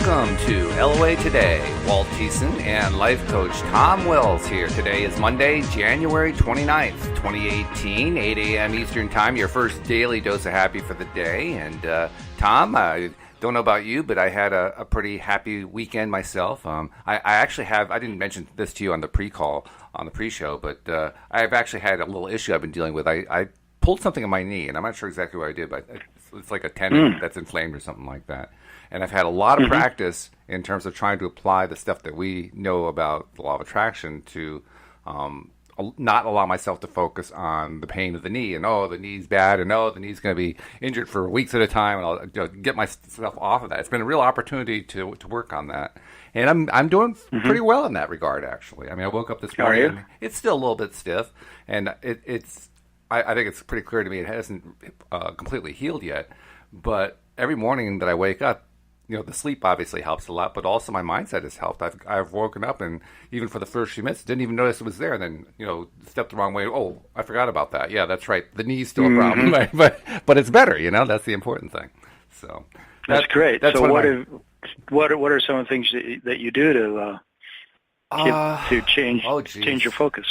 welcome to LOA Today. Walt Thiessen and life coach Tom Wells here. Today is Monday, January 29th, 2018, 8 a.m. Eastern Time, your first daily dose of happy for the day. And Tom, I don't know about you, but I had a pretty happy weekend myself. I actually have, I didn't mention this to you on the pre-call, on the pre-show, but I've actually had a little issue I've been dealing with. I pulled something in my knee, and I'm not sure exactly what I did, but it's like a tendon that's inflamed or something like that. And I've had a lot of practice in terms of trying to apply the stuff that we know about the law of attraction to not allow myself to focus on the pain of the knee and, the knee's bad, and, the knee's going to be injured for weeks at a time, and I'll get myself off of that. It's been a real opportunity to work on that. And I'm doing pretty well in that regard, actually. I mean, I woke up this morning, and it's still a little bit stiff, and I think it's pretty clear to me it hasn't completely healed yet, but every morning that I wake up, the sleep obviously helps a lot, but also my mindset has helped. I've woken up, and even for the first few minutes, didn't even notice it was there, and then, stepped the wrong way. Oh, I forgot about that. Yeah, that's right. The knee's still a problem, right? But it's better, that's the important thing. So that's great. That's so what are some of the things that you do to change your focus?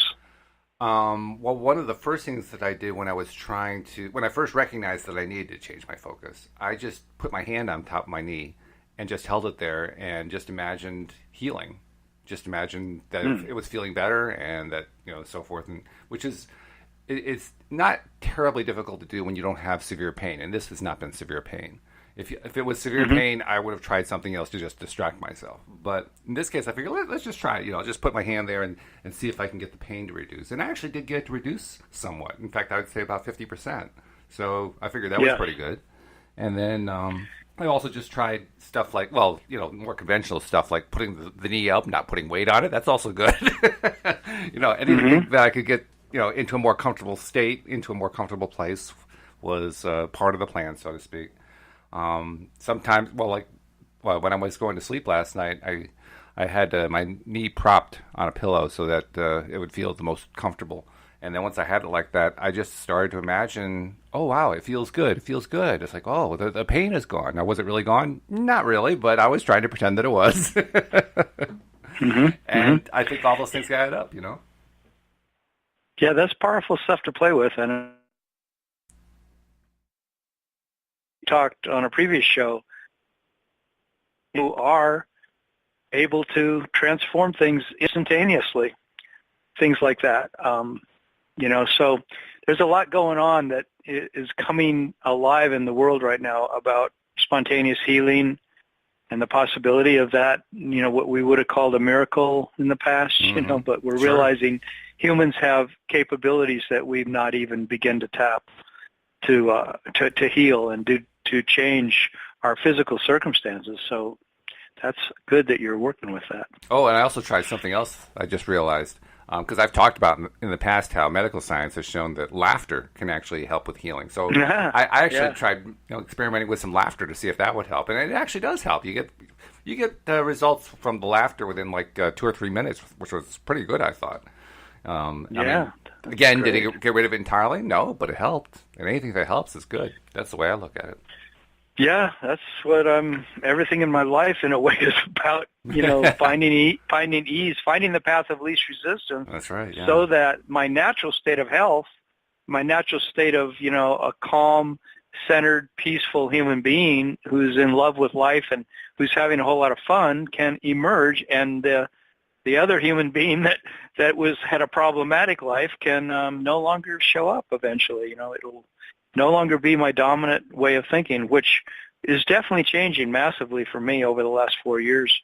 Well, one of the first things that I did when I first recognized that I needed to change my focus, I just put my hand on top of my knee and just held it there and just imagined healing. Just imagined that it was feeling better and that, so forth. And it's not terribly difficult to do when you don't have severe pain. And this has not been severe pain. If it was severe pain, I would have tried something else to just distract myself. But in this case, I figured, let's just try it. Just put my hand there and see if I can get the pain to reduce. And I actually did get it to reduce somewhat. In fact, I would say about 50%. So I figured that was pretty good. And then I also just tried stuff like, more conventional stuff like putting the knee up, not putting weight on it. That's also good. Anything that I could get, into a more comfortable state, into a more comfortable place was part of the plan, so to speak. Sometimes, when I was going to sleep last night, I had my knee propped on a pillow so that it would feel the most comfortable. And then once I had it like that, I just started to imagine, oh, wow, it feels good. It feels good. It's like, oh, the pain is gone. Now, was it really gone? Not really, but I was trying to pretend that it was. And I think all those things added up, Yeah, that's powerful stuff to play with. And talked on a previous show, you are able to transform things instantaneously, things like that. So there's a lot going on that is coming alive in the world right now about spontaneous healing and the possibility of that, what we would have called a miracle in the past, but we're realizing humans have capabilities that we've not even begun to tap to heal and to change our physical circumstances. So that's good that you're working with that. Oh, and I also tried something else I just realized, because I've talked about in the past how medical science has shown that laughter can actually help with healing. So I actually tried experimenting with some laughter to see if that would help, and it actually does help. You get results from the laughter within 2 or 3 minutes, which was pretty good, I thought. Again, did it get rid of it entirely? No, but it helped. And anything that helps is good. That's the way I look at it. Yeah, that's what everything in my life in a way is about, finding ease, finding the path of least resistance. That's right, yeah. So that my natural state of health, my natural state of, a calm, centered, peaceful human being who's in love with life and who's having a whole lot of fun can emerge, and the other human being that had a problematic life can no longer show up eventually. It'll no longer be my dominant way of thinking, which is definitely changing massively for me over the last 4 years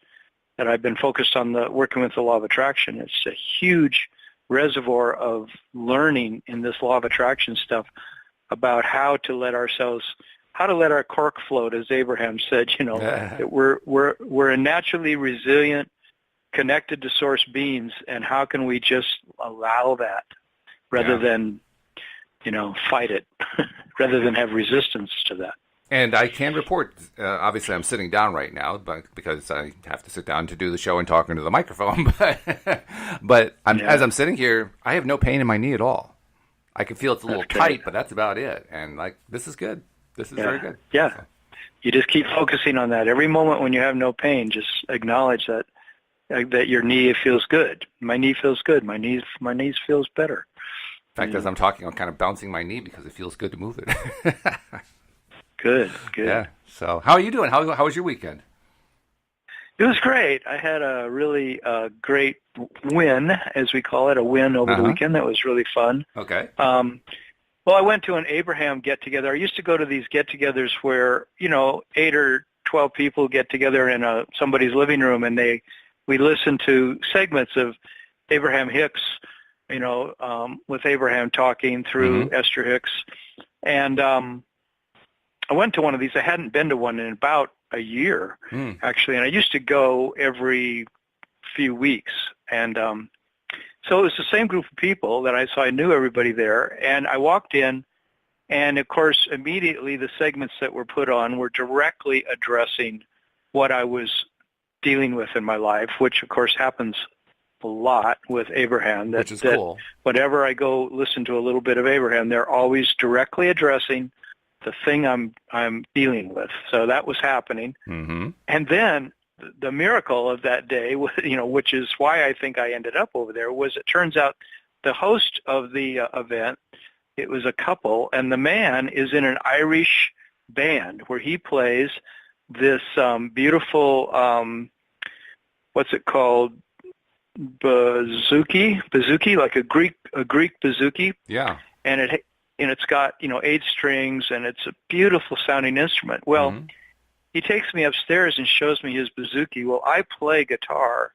that I've been focused on working with the law of attraction. It's a huge reservoir of learning in this law of attraction stuff about how to let our cork float, as Abraham said, that we're a naturally resilient, connected to source beings, and how can we just allow that rather than fight it, rather than have resistance to that. And I can report, obviously I'm sitting down right now, because I have to sit down to do the show and talk into the microphone, but as I'm sitting here, I have no pain in my knee at all. I can feel it's a little tight, but that's about it. And this is good. This is very good. Yeah. So. you just keep focusing on that. Every moment when you have no pain, just acknowledge that your knee feels good. My knee feels good. My knees feels better. In fact, as I'm talking, I'm kind of bouncing my knee because it feels good to move it. Good. Yeah. So how are you doing? How was your weekend? It was great. I had a really great win, as we call it, a win over the weekend. That was really fun. Okay. Well, I went to an Abraham get-together. I used to go to these get-togethers where, 8 or 12 people get together in somebody's living room, and we listen to segments of Abraham Hicks, with Abraham talking through Esther Hicks. And I went to one of these. I hadn't been to one in about a year, actually, and I used to go every few weeks. And so it was the same group of people so I knew everybody there. And I walked in, and, of course, immediately the segments that were put on were directly addressing what I was dealing with in my life, which, of course, happens a lot with Abraham. Which is cool. Whenever I go listen to a little bit of Abraham, they're always directly addressing the thing I'm dealing with. So that was happening. Mm-hmm. And then the miracle of that day, which is why I think I ended up over there, was it turns out the host of the event, it was a couple, and the man is in an Irish band where he plays this beautiful, what's it called, bouzouki, like a Greek bouzouki. Yeah. And it's got 8 strings, and it's a beautiful sounding instrument. Well, he takes me upstairs and shows me his bouzouki. Well, I play guitar,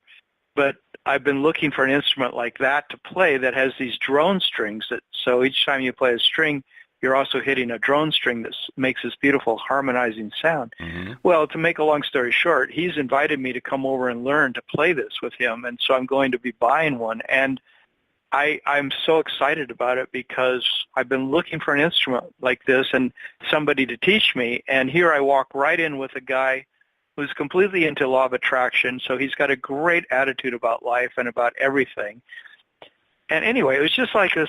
but I've been looking for an instrument like that to play that has these drone strings. So each time you play a string, you're also hitting a drone string that makes this beautiful harmonizing sound. Mm-hmm. Well, to make a long story short, he's invited me to come over and learn to play this with him, and so I'm going to be buying one. And I'm so excited about it because I've been looking for an instrument like this and somebody to teach me, and here I walk right in with a guy who's completely into law of attraction, so he's got a great attitude about life and about everything. And anyway, it was just like this.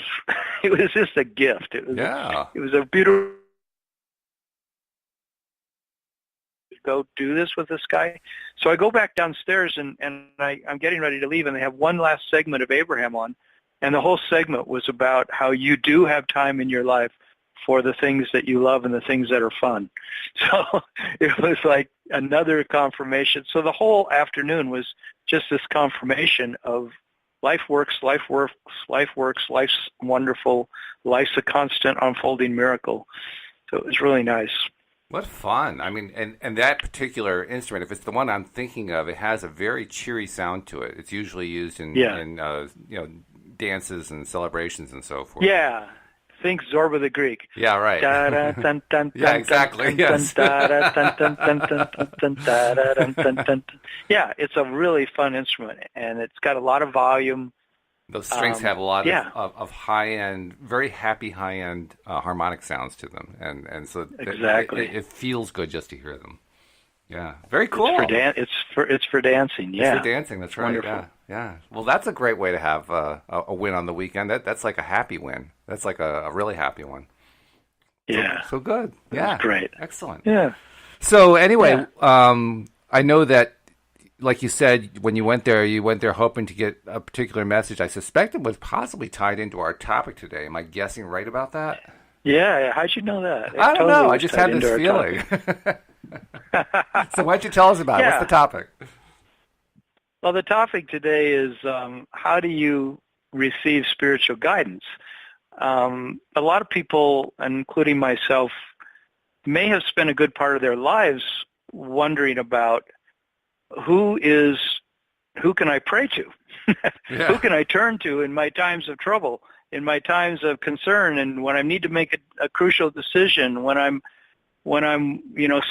It was just a gift. It was a beautiful. Go do this with this guy. So I go back downstairs, and I'm getting ready to leave, and they have one last segment of Abraham on, and the whole segment was about how you do have time in your life for the things that you love and the things that are fun. So it was like another confirmation. So the whole afternoon was just this confirmation of life works, life's wonderful, life's a constant unfolding miracle. So it was really nice. What fun. I mean, and that particular instrument, if it's the one I'm thinking of, it has a very cheery sound to it. It's usually used in dances and celebrations and so forth. Yeah. Think Zorba the Greek. Yeah, right. Yeah, exactly. Yes. Yeah, it's a really fun instrument, and it's got a lot of volume. Those strings have a lot of high-end, very happy high-end harmonic sounds to them, and so exactly. It feels good just to hear them. Yeah, very cool. It's for dancing. Yeah, it's for dancing. That's right. Wonderful. Yeah. Well, that's a great way to have a win on the weekend. That's like a happy win. That's like a really happy one. Yeah. So good. That's great. Excellent. Yeah. So anyway, I know that, like you said, when you went there hoping to get a particular message. I suspect it was possibly tied into our topic today. Am I guessing right about that? Yeah. How'd you know that? I don't know. I just had this feeling. So why don't you tell us about it? What's the topic? Well, the topic today is how do you receive spiritual guidance? A lot of people, including myself, may have spent a good part of their lives wondering about who can I pray to? Who can I turn to in my times of trouble, in my times of concern, and when I need to make a crucial decision, when I'm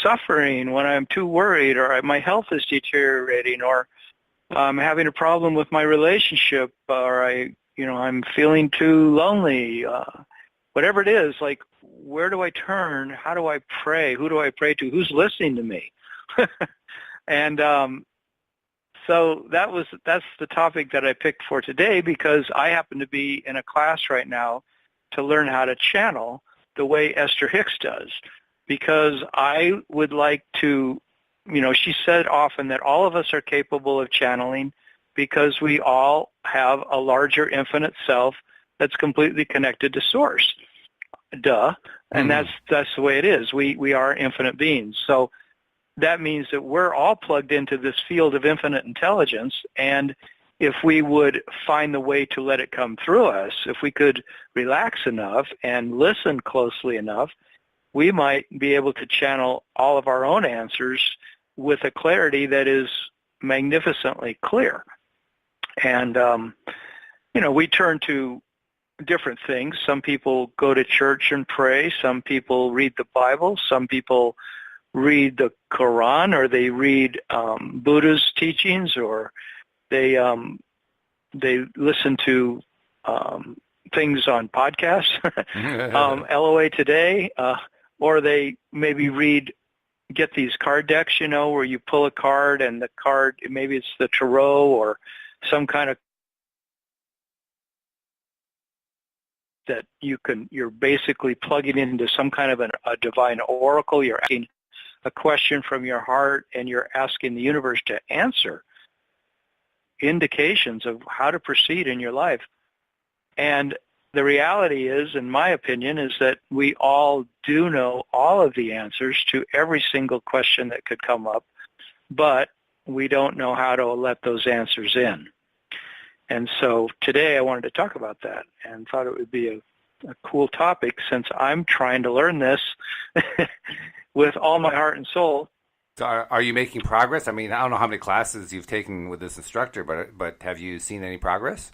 suffering, when I'm too worried, or my health is deteriorating, or I'm having a problem with my relationship, or I'm feeling too lonely, whatever it is, like, where do I turn? How do I pray? Who do I pray to? Who's listening to me? And so that's the topic that I picked for today, because I happen to be in a class right now to learn how to channel the way Esther Hicks does. because I would like to, she said often that all of us are capable of channeling because we all have a larger infinite self that's completely connected to source. Duh. And that's the way it is. We are infinite beings. So that means that we're all plugged into this field of infinite intelligence, and if we would find the way to let it come through us, if we could relax enough and listen closely enough, we might be able to channel all of our own answers with a clarity that is magnificently clear. And, we turn to different things. Some people go to church and pray. Some people read the Bible. Some people read the Quran, or they read Buddha's teachings, or they listen to things on podcasts, LOA Today, or they maybe get these card decks, where you pull a card and the card, maybe it's the tarot or some kind of that you're basically plugging into some kind of a divine oracle. You're asking a question from your heart, and you're asking the universe to answer indications of how to proceed in your life. And the reality is, in my opinion, is that we all do know all of the answers to every single question that could come up, but we don't know how to let those answers in. And so today I wanted to talk about that and thought it would be a cool topic, since I'm trying to learn this with all my heart and soul. So are you making progress? I mean, I don't know how many classes you've taken with this instructor, but have you seen any progress?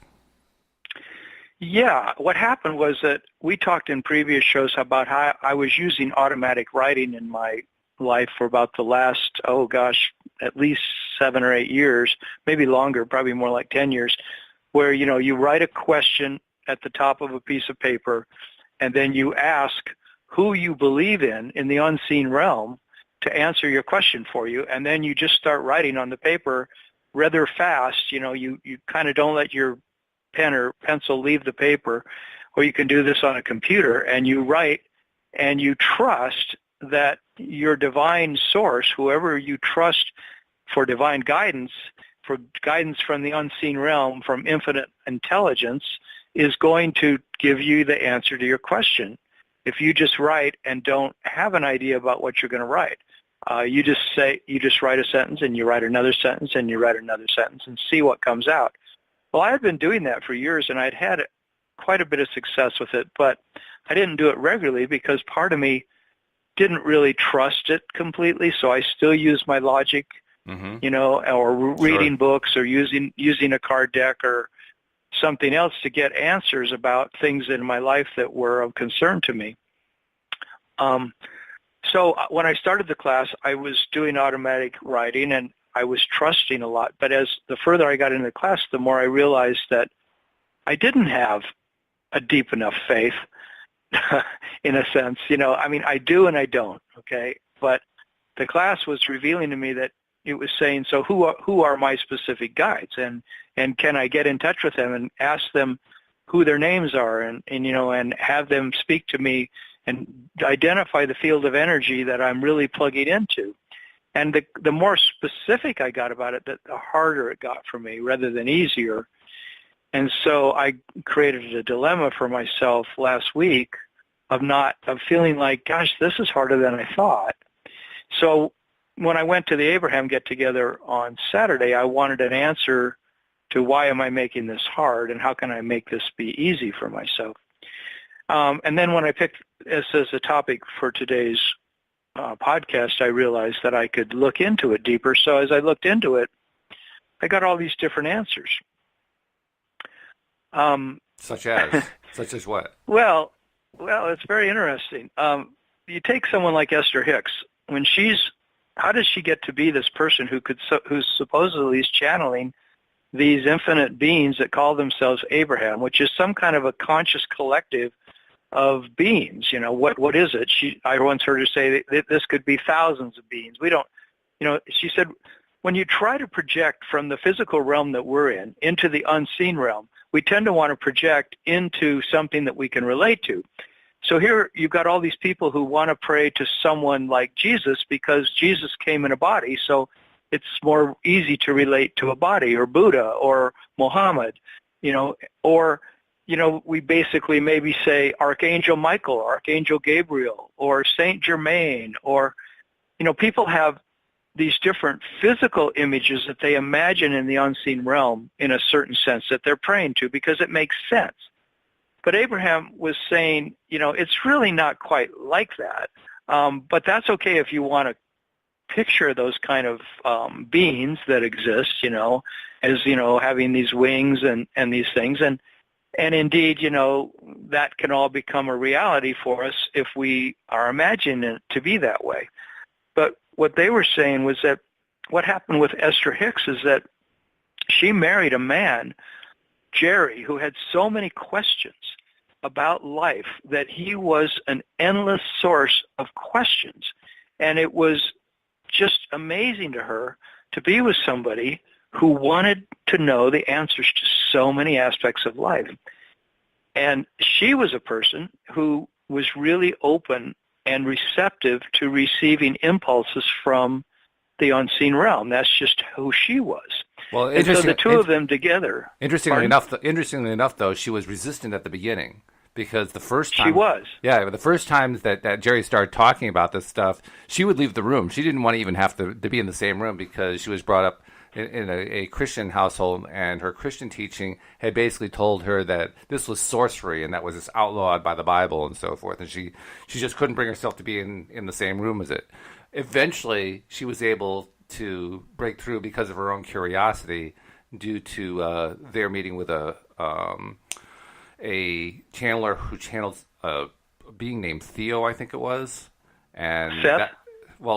Yeah, what happened was that we talked in previous shows about how I was using automatic writing in my life for about the last, at least 7 or 8 years, maybe longer, probably more like 10 years, where, you write a question at the top of a piece of paper, and then you ask who you believe in the unseen realm, to answer your question for you, and then you just start writing on the paper rather fast. You kind of don't let your pen or pencil leave the paper, or you can do this on a computer, and you write, and you trust that your divine source, whoever you trust for divine guidance, for guidance from the unseen realm, from infinite intelligence, is going to give you the answer to your question. If you just write and don't have an idea about what you're going to write, you just write a sentence, and you write another sentence, and you write another sentence, and see what comes out. Well, I had been doing that for years, and I'd had quite a bit of success with it, but I didn't do it regularly because part of me didn't really trust it completely, so I still use my logic, or reading books, or using a card deck or something else to get answers about things in my life that were of concern to me. So when I started the class, I was doing automatic writing, and I was trusting a lot. But as the further I got into the class, the more I realized that I didn't have a deep enough faith, in a sense. I do and I don't, okay? But the class was revealing to me that it was saying, so who are my specific guides? And can I get in touch with them and ask them who their names are, and have them speak to me and identify the field of energy that I'm really plugging into. And the more specific I got about it, the harder it got for me rather than easier. And so I created a dilemma for myself last week of feeling like, gosh, this is harder than I thought. So when I went to the Abraham get-together on Saturday, I wanted an answer to why am I making this hard, and how can I make this be easy for myself. And then when I picked this as a topic for today's podcast, I realized that I could look into it deeper. So as I looked into it, I got all these different answers. Such as what? Well, it's very interesting. You take someone like Esther Hicks. How does she get to be this person who's supposedly is channeling these infinite beings that call themselves Abraham, which is some kind of a conscious collective of beings? What is it? I once heard her say that this could be thousands of beings. We don't, she said, when you try to project from the physical realm that we're in into the unseen realm, we tend to want to project into something that we can relate to. So here you've got all these people who want to pray to someone like Jesus because Jesus came in a body, so it's more easy to relate to a body, or Buddha, or Muhammad, or, we basically maybe say Archangel Michael, Archangel Gabriel, or Saint Germain, or, people have these different physical images that they imagine in the unseen realm in a certain sense that they're praying to because it makes sense. But Abraham was saying, it's really not quite like that. But that's okay if you want to picture those kind of beings that exist, as, having these wings and these things. And indeed, that can all become a reality for us if we are imagining it to be that way. But what they were saying was that what happened with Esther Hicks is that she married a man, Jerry, who had so many questions about life that he was an endless source of questions. And it was just amazing to her to be with somebody who wanted to know the answers to so many aspects of life. And she was a person who was really open and receptive to receiving impulses from the unseen realm. That's just who she was. Well, and so the two of them together. Interestingly enough, though, she was resistant at the beginning because the first time she was. Yeah, the first times that Jerry started talking about this stuff, she would leave the room. She didn't want to even have to be in the same room because she was brought up in a Christian household, and her Christian teaching had basically told her that this was sorcery and that was just outlawed by the Bible and so forth, and she just couldn't bring herself to be in the same room as it. Eventually, she was able to break through because of her own curiosity due to their meeting with a channeler who channeled a being named Theo, I think it was. And Seth?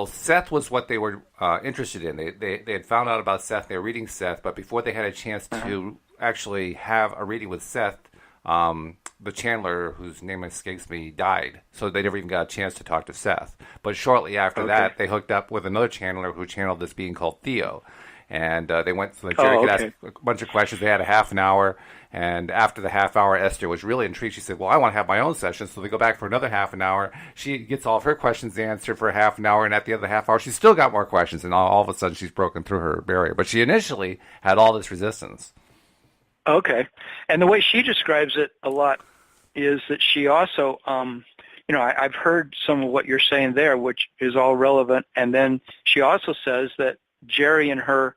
Seth was what they were interested in. They had found out about Seth. They were reading Seth, but before they had a chance to actually have a reading with Seth, the channeler, whose name escapes me, died. So they never even got a chance to talk to Seth. But shortly after that, they hooked up with another channeler who channeled this being called Theo. And they went so that Jerry could ask a bunch of questions. They had a half an hour. And after the half hour, Esther was really intrigued. She said, well, I want to have my own session. So they go back for another half an hour. She gets all of her questions answered for a half an hour. And at the other half hour, she's still got more questions. And all of a sudden, she's broken through her barrier. But she initially had all this resistance. Okay. And the way she describes it a lot is that she also, I've heard some of what you're saying there, which is all relevant. And then she also says that Jerry and her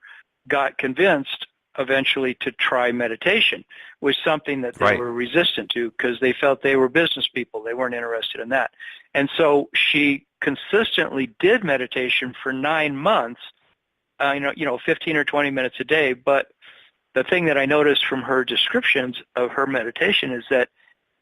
got convinced eventually to try meditation, was something that they were resistant to because they felt they were business people. They weren't interested in that. And so she consistently did meditation for 9 months, 15 or 20 minutes a day. But the thing that I noticed from her descriptions of her meditation is that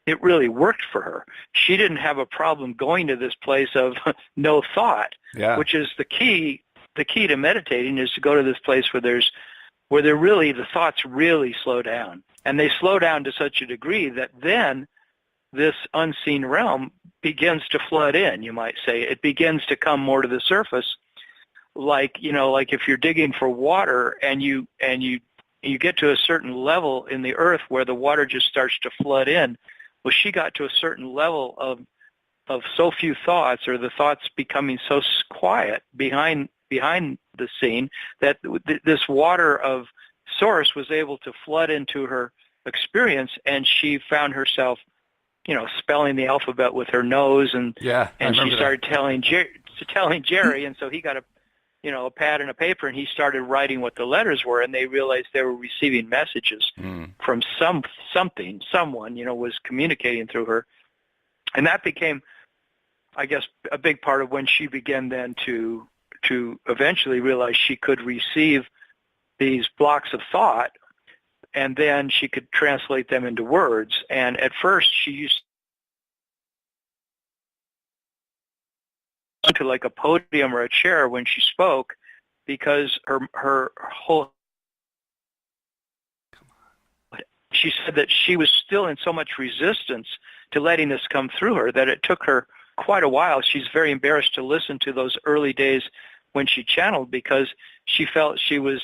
it really worked for her. She didn't have a problem going to this place of no thought, which is the key. The key to meditating is to go to this place where the thoughts really slow down. And they slow down to such a degree that then this unseen realm begins to flood in, you might say. It begins to come more to the surface, like if you're digging for water and you get to a certain level in the earth where the water just starts to flood in. Well, she got to a certain level of so few thoughts, or the thoughts becoming so quiet behind the scene, that this water of source was able to flood into her experience, and she found herself, spelling the alphabet with her nose, and she started telling Jerry, and so he got a pad and a paper, and he started writing what the letters were, and they realized they were receiving messages from someone, was communicating through her. And that became, I guess, a big part of when she began then to eventually realize she could receive these blocks of thought, and then she could translate them into words. And at first she used to like a podium or a chair when she spoke, because her whole, she said that she was still in so much resistance to letting this come through her that it took her quite a while. She's very embarrassed to listen to those early days when she channeled, because she felt she was,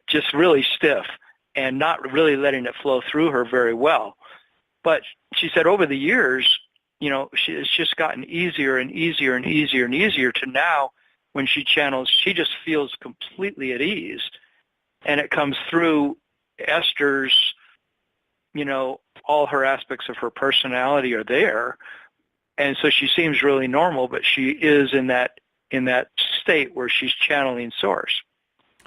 just really stiff and not really letting it flow through her very well. But she said over the years, it's just gotten easier and easier and easier and easier to now when she channels, she just feels completely at ease. And it comes through Esther's, all her aspects of her personality are there. And so she seems really normal, but she is in that state where she's channeling source.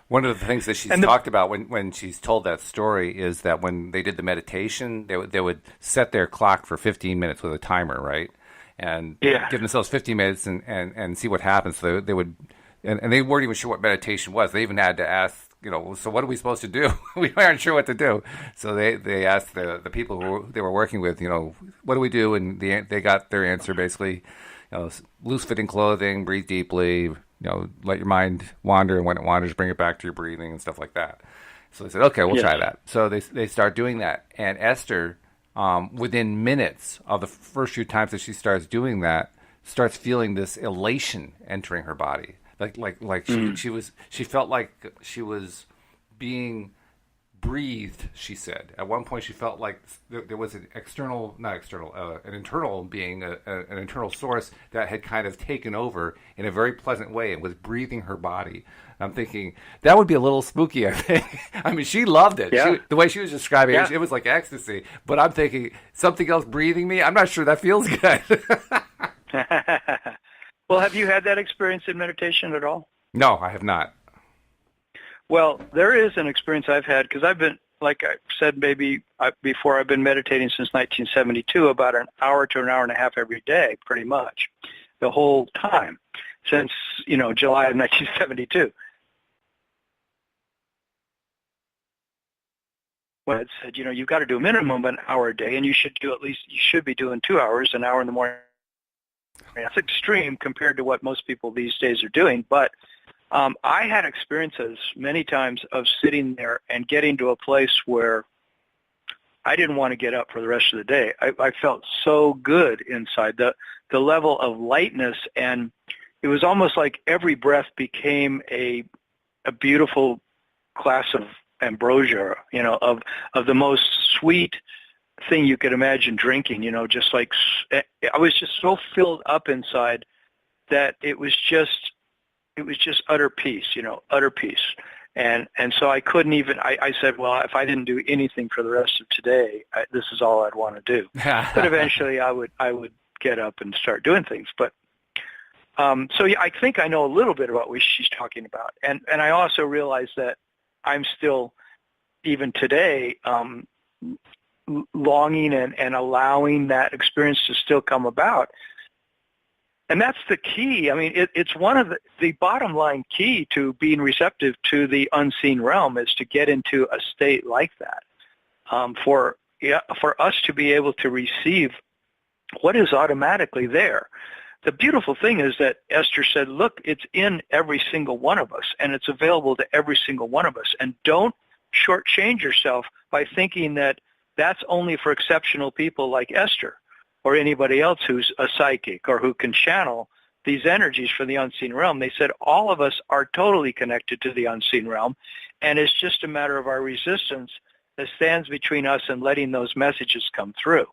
One of the things that she's talked about when she's told that story is that when they did the meditation, they would set their clock for 15 minutes with a timer, right? And give themselves 15 minutes and see what happens. So they would, and they weren't even sure what meditation was. They even had to ask, so what are we supposed to do? We aren't sure what to do. So they asked the people who they were working with, what do we do? And they got their answer basically, loose fitting clothing, breathe deeply, let your mind wander, and when it wanders, bring it back to your breathing and stuff like that. So they said, okay, we'll try that. So they start doing that. And Esther, within minutes of the first few times that she starts doing that, starts feeling this elation entering her body. She felt like she was being breathed, she said. At one point she felt like there was an internal being, an internal source that had kind of taken over in a very pleasant way and was breathing her body. I'm thinking, that would be a little spooky, I think. I mean, she loved it. Yeah. The way she was describing it, it was like ecstasy. But I'm thinking, something else breathing me? I'm not sure that feels good. Well, have you had that experience in meditation at all? No, I have not. Well, there is an experience I've had because I've been, like I said, before, I've been meditating since 1972, about an hour to an hour and a half every day, pretty much, the whole time, since, July of 1972. When it said, you've got to do a minimum of an hour a day, and you should be doing 2 hours, an hour in the morning. That's extreme compared to what most people these days are doing, but I had experiences many times of sitting there and getting to a place where I didn't want to get up for the rest of the day. I felt so good inside. The level of lightness, and it was almost like every breath became a beautiful glass of ambrosia, of the most sweet thing you could imagine drinking, just like I was just so filled up inside that it was just utter peace, utter peace. And so I couldn't even, I said, well, if I didn't do anything for the rest of today, this is all I'd want to do. But eventually I would get up and start doing things. But so yeah, I think I know a little bit about what she's talking about. And I also realize that I'm still, even today, longing and allowing that experience to still come about. And that's the key. I mean, it's one of the bottom line key to being receptive to the unseen realm is to get into a state like that, for us to be able to receive what is automatically there. The beautiful thing is that Esther said, look, it's in every single one of us, and it's available to every single one of us. And don't shortchange yourself by thinking that that's only for exceptional people like Esther or anybody else who's a psychic or who can channel these energies from the unseen realm. They said all of us are totally connected to the unseen realm, and it's just a matter of our resistance that stands between us and letting those messages come through,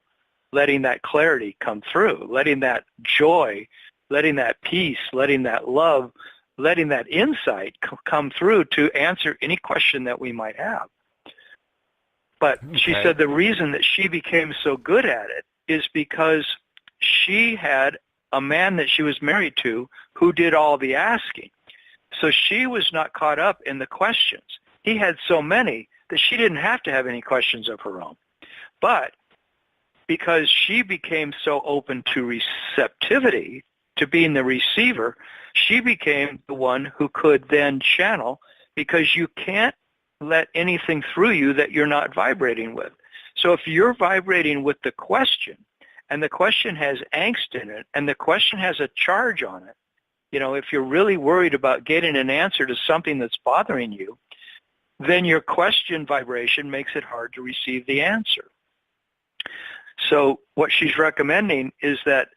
letting that clarity come through, letting that joy, letting that peace, letting that love, letting that insight come through to answer any question that we might have. But she said the reason that she became so good at it is because she had a man that she was married to who did all the asking. So she was not caught up in the questions. He had so many that she didn't have to have any questions of her own. But because she became so open to receptivity, to being the receiver, she became the one who could then channel, because you can't let anything through you that you're not vibrating with. So if you're vibrating with the question, and the question has angst in it, and the question has a charge on it, if you're really worried about getting an answer to something that's bothering you, then your question vibration makes it hard to receive the answer. So what she's recommending is that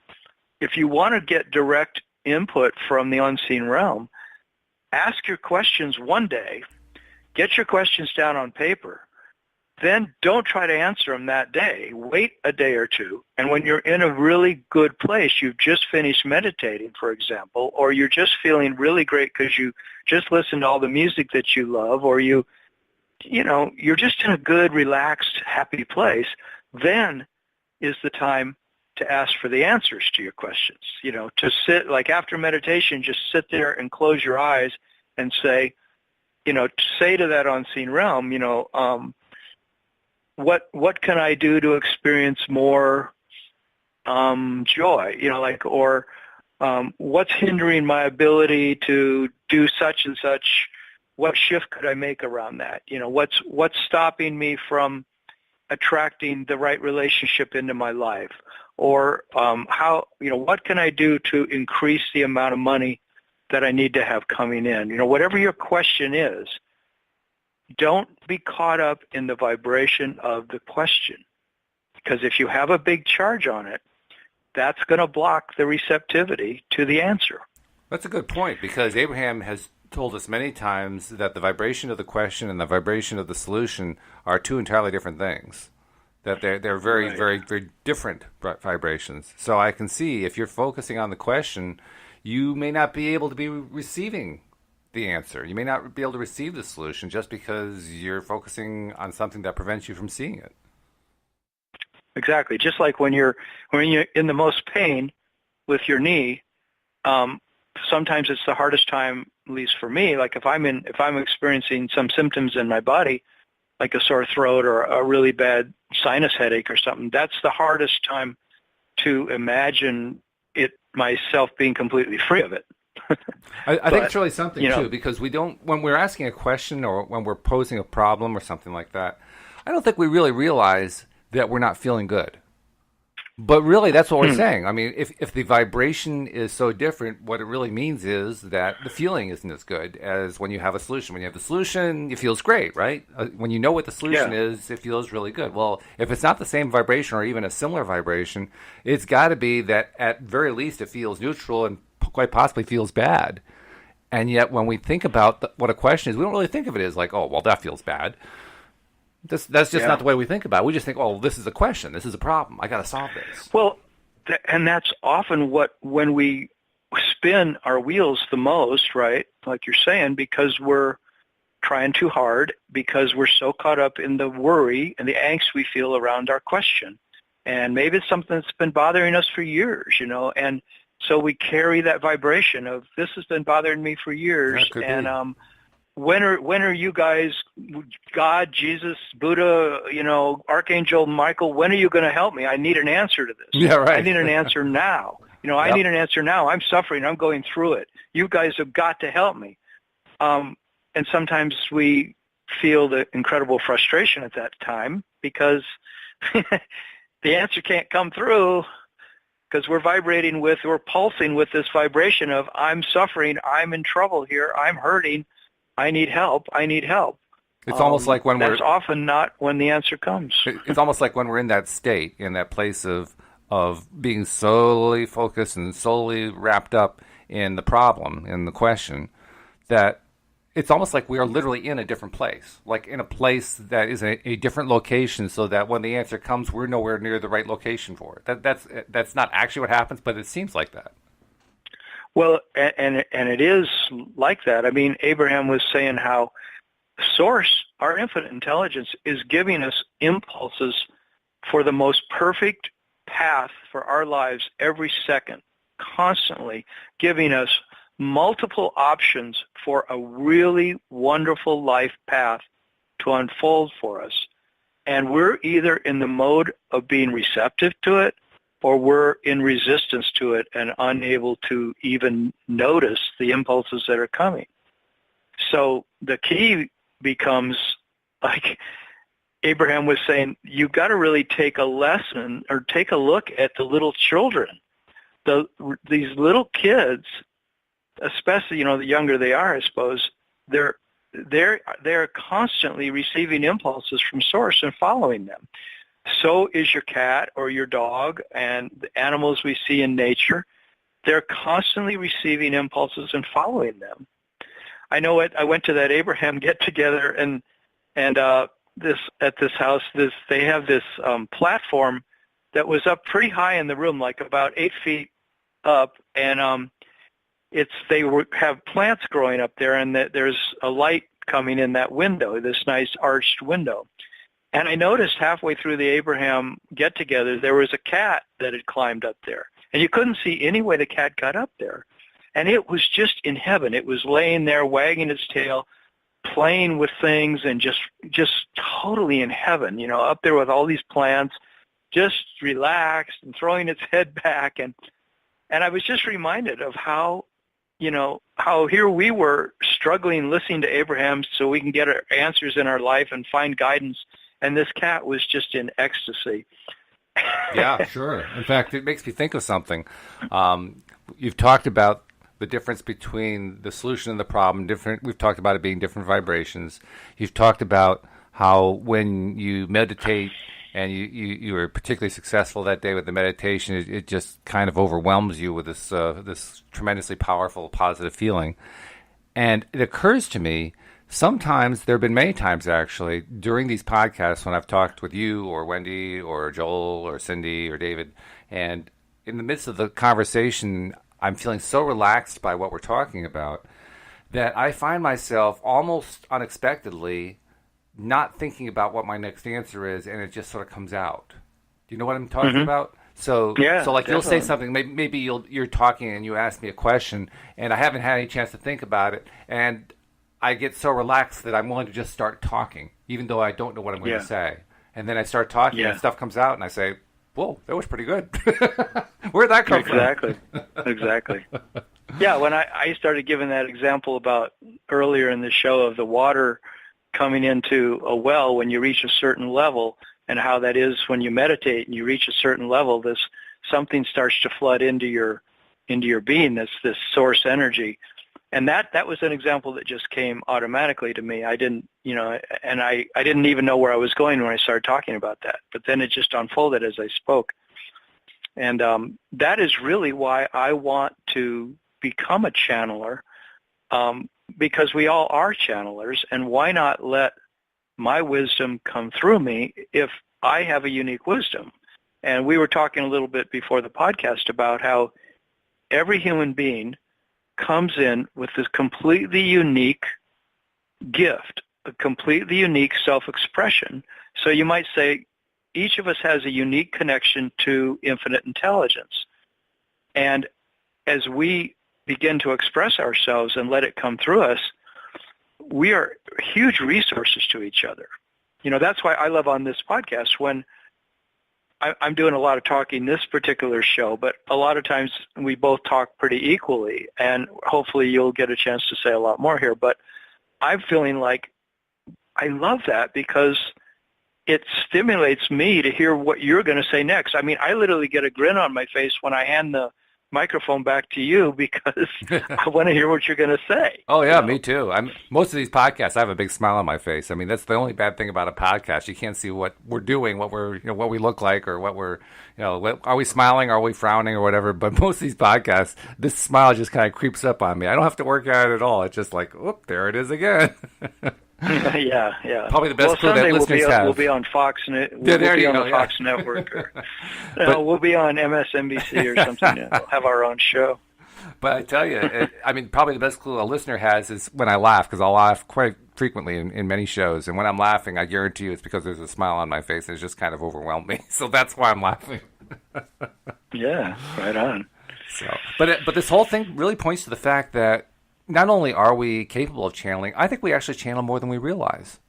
if you want to get direct input from the unseen realm, ask your questions one day, get your questions down on paper, then don't try to answer them that day. Wait a day or two. And when you're in a really good place, you've just finished meditating, for example, or you're just feeling really great because you just listened to all the music that you love, or you're just in a good, relaxed, happy place, then is the time to ask for the answers to your questions. To sit, like after meditation, just sit there and close your eyes and say, say to that unseen realm, what can I do to experience more joy? Or what's hindering my ability to do such and such? What shift could I make around that? What's stopping me from attracting the right relationship into my life? Or what can I do to increase the amount of money that I need to have coming in? Whatever your question is, don't be caught up in the vibration of the question, because if you have a big charge on it, that's going to block the receptivity to the answer. That's a good point, because Abraham has told us many times that the vibration of the question and the vibration of the solution are two entirely different things, that they're very, very, very different vibrations. So I can see if you're focusing on the question, you may not be able to be receiving the answer. You may not be able to receive the solution just because you're focusing on something that prevents you from seeing it. Exactly. Just like when you're in the most pain with your knee, sometimes it's the hardest time, at least for me. Like if I'm experiencing some symptoms in my body, like a sore throat or a really bad sinus headache or something, that's the hardest time to imagine myself being completely free of it. I think it's really something too, because when we're asking a question or when we're posing a problem or something like that, I don't think we really realize that we're not feeling good. But really, that's what we're saying. I mean, if the vibration is so different, what it really means is that the feeling isn't as good as when you have a solution. When you have the solution, it feels great, right? When you know what the solution is, it feels really good. Well, if it's not the same vibration or even a similar vibration, it's got to be that at very least it feels neutral and quite possibly feels bad. And yet when we think about what a question is, we don't really think of it as like, oh, well, that feels bad. That's just not the way we think about it. We just think, oh, this is a question. This is a problem. I got to solve this. Well, and that's often when we spin our wheels the most, right? Like you're saying, because we're trying too hard, because we're so caught up in the worry and the angst we feel around our question. And maybe it's something that's been bothering us for years, and so we carry that vibration of this has been bothering me for years. And when are you guys, God, Jesus, Buddha, Archangel Michael, when are you going to help me? I need an answer to this. Yeah, right. I need an answer now. I need an answer now. I'm suffering. I'm going through it. You guys have got to help me. And sometimes we feel the incredible frustration at that time because the answer can't come through, because we're pulsing with this vibration of I'm suffering, I'm in trouble here, I'm hurting, I need help. It's almost like when that's often not when the answer comes. It's almost like when we're in that state, in that place of being solely focused and solely wrapped up in the problem, in the question, that it's almost like we are literally in a different place, like in a place that is a different location, so that when the answer comes, we're nowhere near the right location for it. That's not actually what happens, but it seems like that. Well, and it is like that. I mean, Abraham was saying how Source, our infinite intelligence, is giving us impulses for the most perfect path for our lives every second, constantly giving us multiple options for a really wonderful life path to unfold for us. And we're either in the mode of being receptive to it, or we're in resistance to it and unable to even notice the impulses that are coming. So the key becomes, like Abraham was saying, you've got to really take a lesson or take a look at the little children. These little kids, especially, the younger they are, I suppose, they're constantly receiving impulses from Source and following them. So is your cat or your dog and the animals we see in nature. They're constantly receiving impulses and following them. I know it. I went to that Abraham get-together, and this house, they have this platform that was up pretty high in the room, like about 8 feet up, and have plants growing up there, and there's a light coming in that window, this nice arched window. And I noticed halfway through the Abraham get-together, there was a cat that had climbed up there, and you couldn't see any way the cat got up there. And it was just in heaven. It was laying there, wagging its tail, playing with things, and just totally in heaven, up there with all these plants, just relaxed and throwing its head back. And I was just reminded of how here we were struggling, listening to Abraham so we can get our answers in our life and find guidance, and this cat was just in ecstasy. Yeah, sure. In fact, it makes me think of something. You've talked about the difference between the solution and the problem. We've talked about it being different vibrations. You've talked about how when you meditate and you were particularly successful that day with the meditation, it just kind of overwhelms you with this tremendously powerful, positive feeling. And it occurs to me, sometimes, there have been many times actually, during these podcasts when I've talked with you or Wendy or Joel or Cindy or David, and in the midst of the conversation, I'm feeling so relaxed by what we're talking about that I find myself almost unexpectedly not thinking about what my next answer is, and it just sort of comes out. Do you know what I'm talking about? So, yeah, so like definitely. You'll say something, maybe you're talking and you ask me a question, and I haven't had any chance to think about it, and I get so relaxed that I'm willing to just start talking, even though I don't know what I'm going to say. And then I start talking, and stuff comes out, and I say, whoa, that was pretty good. Where'd that come from? Exactly. Yeah, when I started giving that example about earlier in the show of the water coming into a well when you reach a certain level, and how that is when you meditate and you reach a certain level, something starts to flood into your being, this source energy. And that was an example that just came automatically to me. I didn't, and I didn't even know where I was going when I started talking about that. But then it just unfolded as I spoke. And that is really why I want to become a channeler, because we all are channelers. And why not let my wisdom come through me if I have a unique wisdom? And we were talking a little bit before the podcast about how every human being comes in with this completely unique gift, a completely unique self-expression. So you might say each of us has a unique connection to infinite intelligence. And as we begin to express ourselves and let it come through us, we are huge resources to each other. That's why I love on this podcast when I'm doing a lot of talking this particular show, but a lot of times we both talk pretty equally, and hopefully you'll get a chance to say a lot more here. But I'm feeling like I love that because it stimulates me to hear what you're going to say next. I mean, I literally get a grin on my face when I hand the microphone back to you because I want to hear what you're going to say. Oh yeah, me too. Most of these podcasts, I have a big smile on my face. I mean, that's the only bad thing about a podcast. You can't see what we're doing, what we look like, or what we're, are we smiling, are we frowning, or whatever. But most of these podcasts, this smile just kind of creeps up on me. I don't have to work at it at all. It's just like, whoop, there it is again. Yeah. Probably the best clue that listeners have. We'll be on Fox Network. We'll be on MSNBC or something. We'll have our own show. But I tell you, probably the best clue a listener has is when I laugh, because I'll laugh quite frequently in many shows. And when I'm laughing, I guarantee you it's because there's a smile on my face and it's just kind of overwhelmed me. So that's why I'm laughing. Yeah, right on. So, but this whole thing really points to the fact that not only are we capable of channeling, I think we actually channel more than we realize.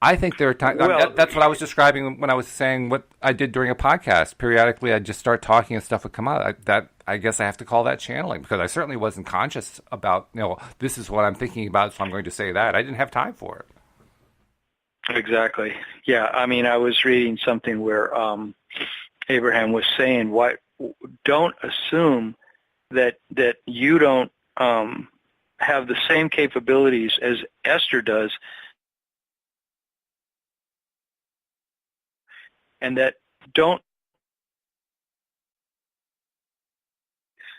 I think there are times, that's what I was describing when I was saying what I did during a podcast. Periodically, I'd just start talking and stuff would come out. I guess I have to call that channeling, because I certainly wasn't conscious about, this is what I'm thinking about, so I'm going to say that. I didn't have time for it. Exactly. Yeah, I mean, I was reading something where Abraham was saying, don't assume that you don't have the same capabilities as Esther does, and that don't,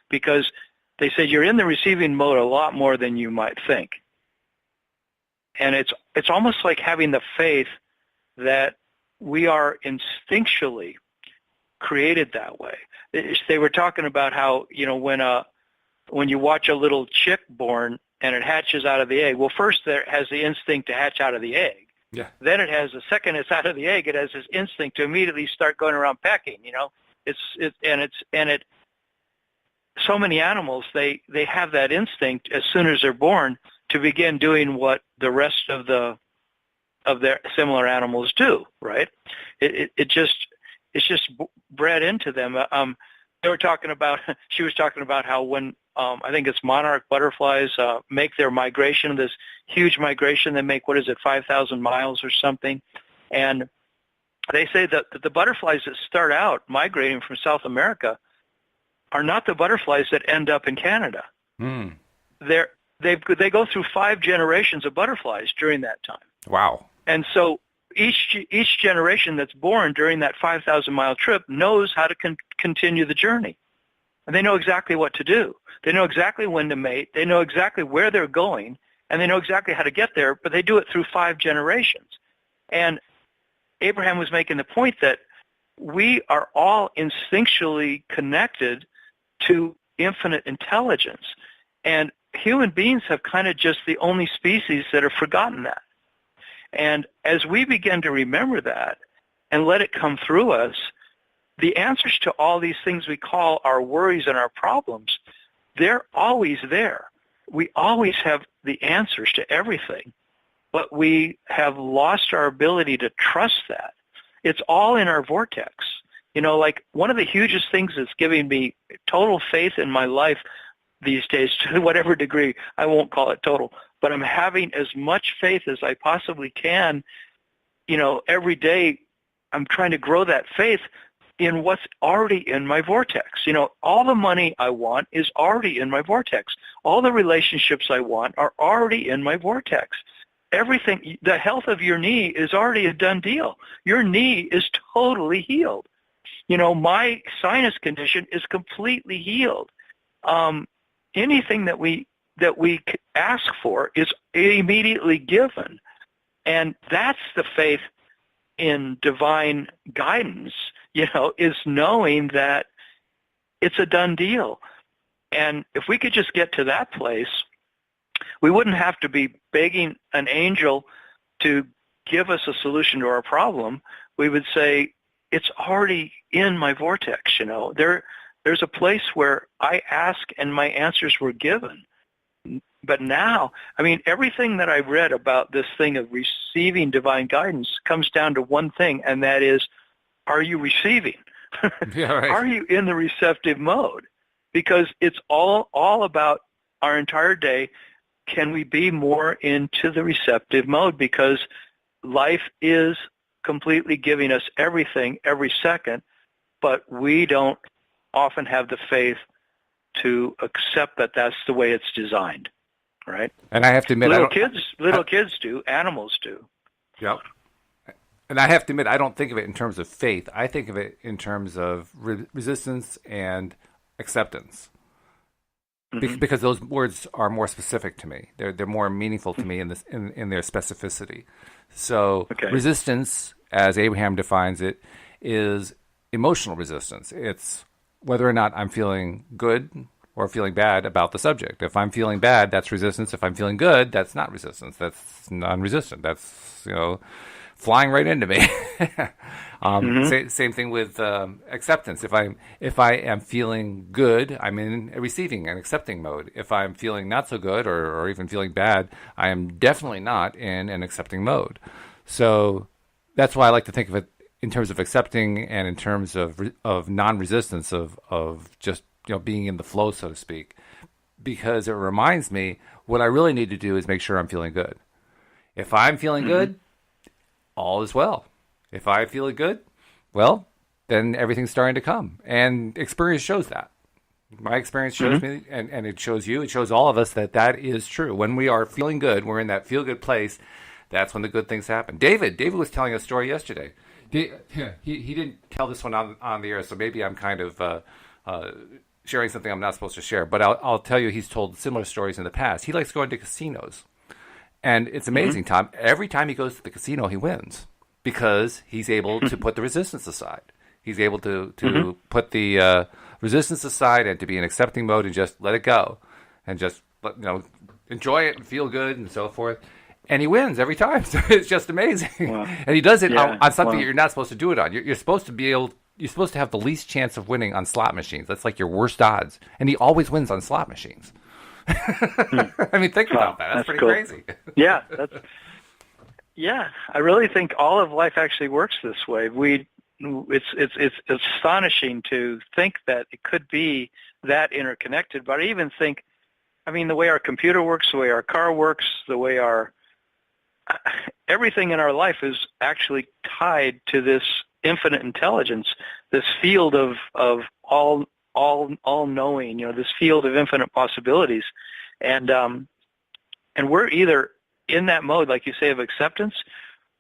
because they said you're in the receiving mode a lot more than you might think. And it's almost like having the faith that we are instinctually created that way. They were talking about how, when you watch a little chick born and it hatches out of the egg, well, first it has the instinct to hatch out of the egg. Yeah. Then it has, the second it's out of the egg, it has this instinct to immediately start going around pecking, so many animals, they have that instinct as soon as they're born to begin doing what the rest of their similar animals do, right? It's just bred into them. They were talking about, she was talking about how when, I think it's monarch butterflies make their migration, this huge migration, they make, 5,000 miles or something. And they say that the butterflies that start out migrating from South America are not the butterflies that end up in Canada. Mm. They go through 5 generations of butterflies during that time. Wow. And so each generation that's born during that 5,000-mile trip knows how to continue the journey. And they know exactly what to do. They know exactly when to mate. They know exactly where they're going, and they know exactly how to get there, but they do it through 5 generations. And Abraham was making the point that we are all instinctually connected to infinite intelligence. And human beings have kind of just the only species that have forgotten that. And as we begin to remember that and let it come through us, the answers to all these things we call our worries and our problems, they're always there. We always have the answers to everything, but we have lost our ability to trust that. It's all in our vortex. Like one of the hugest things that's giving me total faith in my life these days, to whatever degree, I won't call it total, but I'm having as much faith as I possibly can. Every day I'm trying to grow that faith in what's already in my vortex. All the money I want is already in my vortex. All the relationships I want are already in my vortex. Everything, the health of your knee is already a done deal. Your knee is totally healed. My sinus condition is completely healed. Anything that we ask for is immediately given. And that's the faith in divine guidance, is knowing that it's a done deal. And if we could just get to that place, we wouldn't have to be begging an angel to give us a solution to our problem. We would say, it's already in my vortex, There's a place where I asked and my answers were given. But now, everything that I've read about this thing of receiving divine guidance comes down to one thing, and that is, are you receiving? Yeah, right. Are you in the receptive mode? Because it's all about our entire day. Can we be more into the receptive mode? Because life is completely giving us everything every second, but we don't often have the faith to accept that that's the way it's designed, right? And I have to admit, little kids do, animals do. Yep. And I have to admit, I don't think of it in terms of faith. I think of it in terms of resistance and acceptance, because those words are more specific to me. They're more meaningful to me in their specificity. So resistance, as Abraham defines it, is emotional resistance. It's whether or not I'm feeling good or feeling bad about the subject. If I'm feeling bad, that's resistance. If I'm feeling good, that's not resistance. That's non-resistant. That's, flying right into me. Same thing with acceptance. If I am feeling good, I'm in a receiving and accepting mode. If I'm feeling not so good or even feeling bad, I am definitely not in an accepting mode. So that's why I like to think of it in terms of accepting and in terms of non-resistance, of just being in the flow, so to speak, because it reminds me what I really need to do is make sure I'm feeling good. If I'm feeling good, all is well. If I feel good, well, then everything's starting to come. And experience shows that. My experience shows me, and it shows you, it shows all of us that is true. When we are feeling good, we're in that feel-good place, that's when the good things happen. David was telling a story yesterday. He didn't tell this one on the air, so maybe I'm kind of sharing something I'm not supposed to share. But I'll tell you, he's told similar stories in the past. He likes going to casinos. And it's amazing, Tom. Every time he goes to the casino, he wins. because he's able to put the resistance aside. He's able to put the resistance aside and to be in accepting mode and just let it go and just enjoy it and feel good and so forth. And he wins every time. So it's just amazing. Wow. And he does it on something you're not supposed to do it on. You're supposed to be able. You're supposed to have the least chance of winning on slot machines. That's like your worst odds. And he always wins on slot machines. I mean, think about that. That's pretty cool. Crazy. Yeah, I really think all of life actually works this way. It's astonishing to think that it could be that interconnected. But I even think, the way our computer works, the way our car works, the way everything in our life is actually tied to this infinite intelligence, this field of all knowing, this field of infinite possibilities, and we're either in that mode, like you say, of acceptance,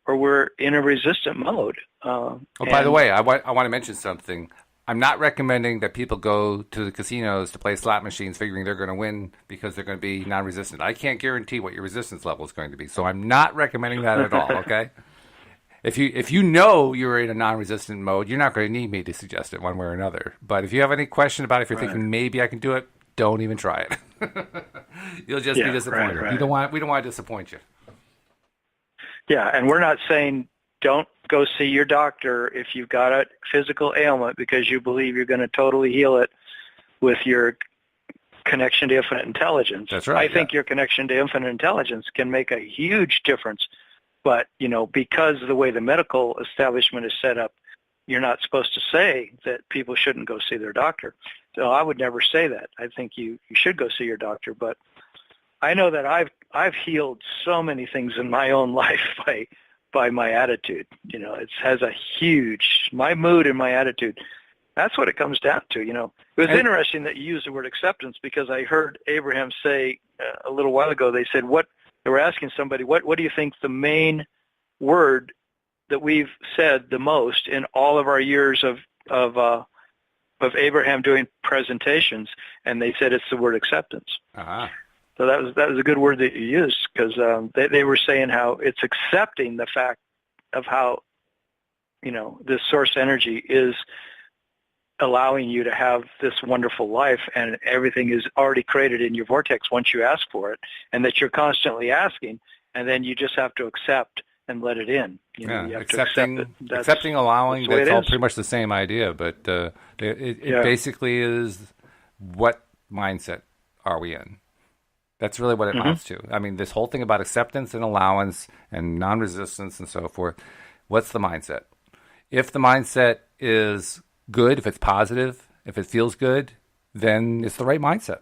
or we're in a resistant mode. By the way, I want to mention something. I'm not recommending that people go to the casinos to play slot machines figuring they're going to win because they're going to be non-resistant. I can't guarantee what your resistance level is going to be, so I'm not recommending that at all, okay? If you know you're in a non-resistant mode, you're not going to need me to suggest it one way or another. But if you have any question about it, if you're thinking maybe I can do it, don't even try it. You'll just be disappointed. Right. We don't want to disappoint you. Yeah, and we're not saying don't go see your doctor if you've got a physical ailment because you believe you're going to totally heal it with your connection to infinite intelligence. That's right. I think your connection to infinite intelligence can make a huge difference. But, because of the way the medical establishment is set up, you're not supposed to say that people shouldn't go see their doctor. So I would never say that. I think you should go see your doctor. But I know that I've healed so many things in my own life by my attitude. It has my mood and my attitude. That's what it comes down to, It was interesting that you used the word acceptance because I heard Abraham say a little while ago, they were asking somebody, what do you think the main word that we've said the most in all of our years of Abraham doing presentations? And they said it's the word acceptance. Uh-huh. So that was a good word that you used because they were saying how it's accepting the fact of how, this source energy is allowing you to have this wonderful life and everything is already created in your vortex once you ask for it, and that you're constantly asking, and then you just have to accept and let it in. You have accepting, to accept it. Accepting, allowing, that's all pretty much the same idea, but it basically is what mindset are we in? That's really what it amounts to. This whole thing about acceptance and allowance and non-resistance and so forth, what's the mindset? If the mindset is good, if it's positive, if it feels good, then it's the right mindset.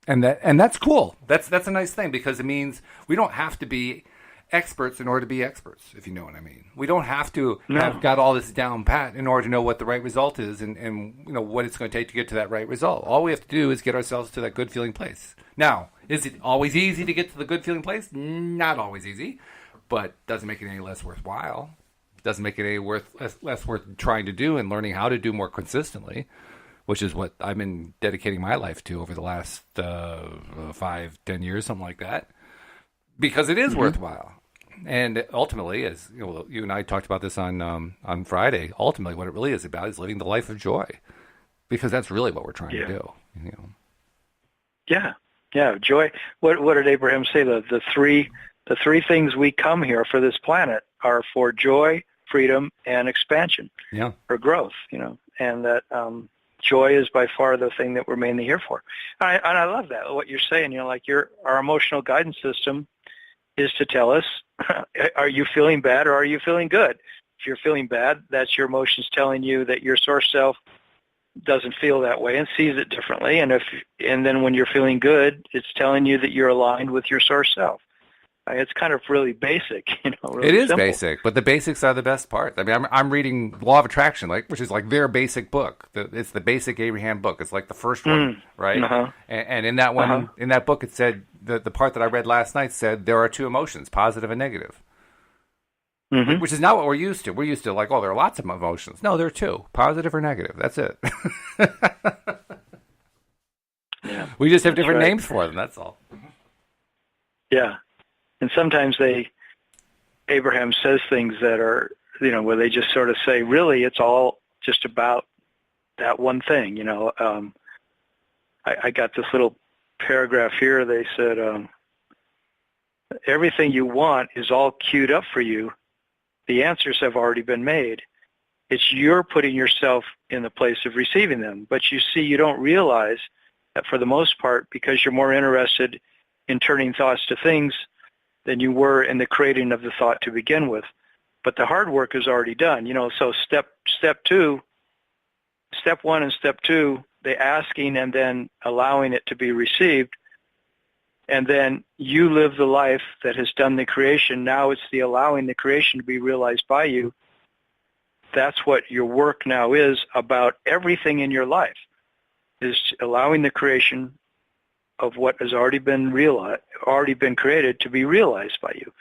And that's cool. That's a nice thing because it means we don't have to be experts in order to be experts, if you know what I mean. We don't have to have got all this down pat in order to know what the right result is and what it's going to take to get to that right result. All we have to do is get ourselves to that good feeling place. Now, is it always easy to get to the good feeling place? Not always easy, but doesn't make it any less worthwhile. Doesn't make it any less worth trying to do and learning how to do more consistently, which is what I've been dedicating my life to over the last 5-10 years, something like that, because it is worthwhile. And ultimately, as you and I talked about this on Friday, ultimately what it really is about is living the life of joy, because that's really what we're trying to do. Yeah, joy. What did Abraham say? The three things we come here for this planet are for joy, freedom, and expansion, or growth, and that joy is by far the thing that we're mainly here for. And I love that, what you're saying, our emotional guidance system is to tell us, are you feeling bad or are you feeling good? If you're feeling bad, that's your emotions telling you that your source self doesn't feel that way and sees it differently. And then when you're feeling good, it's telling you that you're aligned with your source self. It's kind of really basic, really it is simple. Basic, but the basics are the best part. I'm reading Law of Attraction, which is like their basic book. It's the basic Abraham book. It's like the first one, right? Uh-huh. And in that one, in that book, it said the part that I read last night said there are two emotions, positive and negative, which is not what we're used to. We're used to there are lots of emotions. No, there are two, positive or negative. That's it. We just have different names for them. That's all. Yeah. And sometimes Abraham says things that are where they just sort of say, really, it's all just about that one thing. I got this little paragraph here. They said, everything you want is all queued up for you. The answers have already been made. It's you're putting yourself in the place of receiving them. But you see, you don't realize that for the most part, because you're more interested in turning thoughts to things than you were in the creating of the thought to begin with. But the hard work is already done. So step one and step two, the asking and then allowing it to be received. And then you live the life that has done the creation. Now it's the allowing the creation to be realized by you. That's what your work now is about everything in your life, is allowing the creation of what has already been created to be realized by you.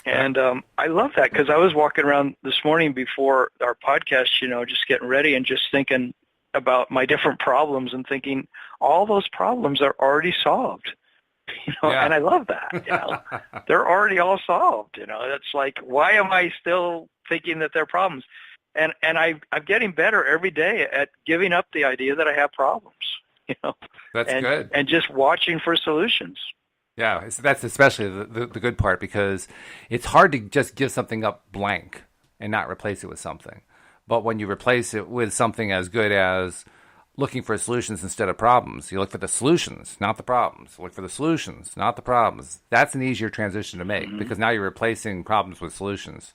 And I love that, because I was walking around this morning before our podcast, just getting ready and just thinking about my different problems and thinking all those problems are already solved. And I love that. They're already all solved. It's like, why am I still thinking that they're problems? And I'm getting better every day at giving up the idea that I have problems. That's good. And just watching for solutions. Yeah, that's especially the good part, because it's hard to just give something up blank and not replace it with something. But when you replace it with something as good as looking for solutions instead of problems, you look for the solutions, not the problems. Look for the solutions, not the problems. That's an easier transition to make, because now you're replacing problems with solutions.